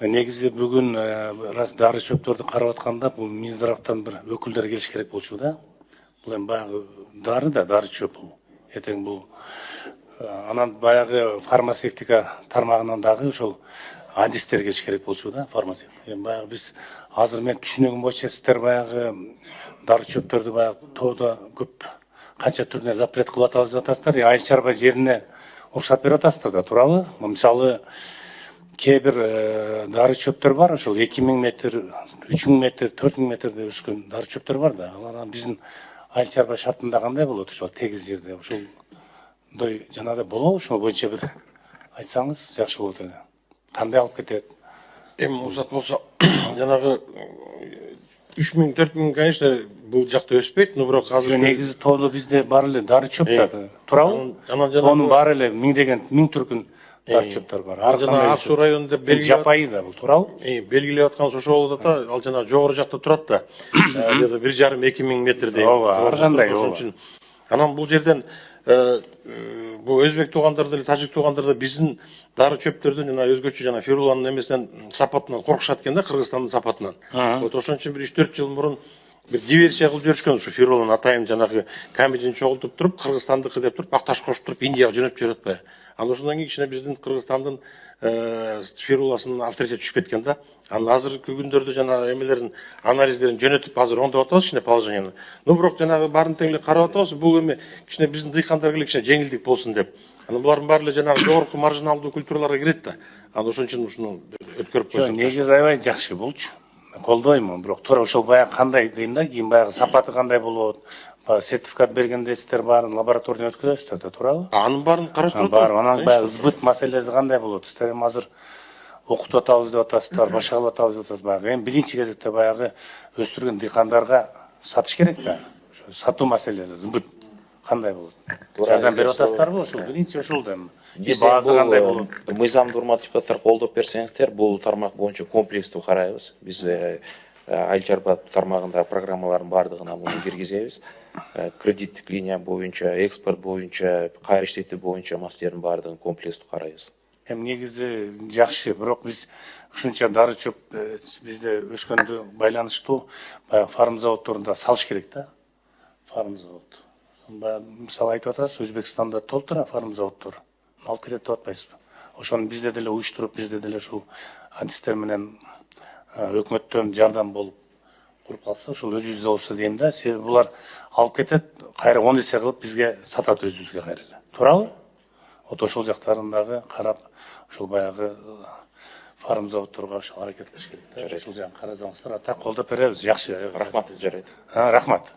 Негизи бүгүн рас дары чөптөрдү карап атканда бул Минздравтан бир өкүлдөр келиш керек болчу да. Бул эми баягы дары да, дары чөп бул. Этең бул анан баягы фармацевтика тармагынан дагы ошол адистер келиш керек болчу да, фармацевт. Эми баягы биз азыр мен түшүнүгүм боюнча сиздер баягы дары чөптөрдү баягы тоодо көп канча түрүнө запрет кылып атабыз деп атасыздар. Айыл чарба жерине уруксат берип атасыздар да, туурабы? Мисалы кээ бир дары чөптөр бар, ошол 2000 метр, 3000 метр, 4000 метрде өскөн дары чөптөр бар да. Алар биздин айыл чарба шартында кандай болот ошол тегиз жерде? Ошолдой жанагыдай болобу? Ошол боюнча бир айтсаңыз жакшы болот эле. Кандай алып кетет? Эми уруксат болсо жанагы 3000, 4000, конечно, бул жакта өспөйт, но бирок азыр негизи тоодо бизде бар эле дары чөп да, туурабы? Анын баары эле миңдеген, миң түркүн дары чөптөр бар. Ар кандай Ак Суу районунда белгилеп жапайы да бул, туурабы? Белгилеп аткан ошол болот да, ал жана жогору жакта турат да. 1,5-2 миң метрдей. Ооба, ар кандай ошон үчүн. Анан бул жерден бул өзбек туугандарды эле, тажик туугандарды биздин дары чөптөрдүн жана өзгөчө жана фируланын эмесинен сапатынан коркушат экен да, Кыргызстандын сапатынан. Вот ошон үчүн бир 3-4 жыл мурун бир диверсия кылып жүрүшкөн, ушу фирулан атайын жанагы камедин чогултуп туруп, Кыргызстандыкы деп туруп, акташ кошуп туруп Индияга жөнөтүп жиберип атпайбы. Анан ошондон кийин кичине биздин Кыргызстандын фируласынын авторитети түшүп кеткен да. Анан азыркы күндөрдө жана эмелерин анализдерин жөнөтүп азыр оңдоп атабыз кичине положениени. Но бирок жанагы баарын тең эле карап атабыз, бул эми кичине биздин дыйкандарга эле кичине жеңилдик болсун деп. Анан булардын баары эле жанагы жогорку маржиналдуу культураларга кирет да. Анан ошон үчүн ушуну өткөрүп койсок. Негизи аябай жакшы болчу. Колдоймун, бирок туура ошол баягы кандай дейм да, кийин баягы сапаты кандай болот, сертификат бергенде сиздер баарын лабораториядан өткөзөсүздөр да, туурабы? Анын баарын караштырып атабыз. Анан баягы сбыт маселеси кандай болот? Сиздер эми азыр окутуп атабыз деп атасыздар, башка кылып атабыз деп атасыз. Баягы эми биринчи кезекте баягы өстүргөн дыйкандарга сатыш керек да. Ошо сатуу маселеси, сбыт кандай болот? Жардам берип атасыздарбы ошол? Биринчи ошол да эми. Баасы кандай болот? Мыйзамды урматтуу депутаттар колдоп берсеңиздер, бул тармак боюнча комплекстүү карайбыз. Биз айыл чарба тармагындагы программалардын баардыгына муну киргизебиз. Кредиттик линия боюнча, экспорт боюнча, кайры иштетүү боюнча маселелердин баардыгын комплекстүү карайбыз. Эми негизи жакшы, бирок биз ушунча дары чөп бизде өскөндө байланыштуу баягы фарм заводдорунда салыш керек да. Фарм завод. Мисалы айтып атасыз, Өзбекстанда толтура фарм заводдор. Алып кетет деп атпайсызбы? Ошону бизде деле уюштуруп, бизде деле ушул адистер менен өкмөттөн жардам болуп куруп калса, ошол өзүбүздө болсо дейм да. Себеби булар алып кетет, кайра 10 эсе кылып бизге сатат өзүбүзгө кайра эле. Туурабы? Вот ошол жактарын дагы карап, ошол баягы фарм заводдорго ошол аракет кылыш керек да. Ошол жагын карасаңыздар, ата колдоп беребиз. Жакшы. Рахмат, жарайт. Рахмат.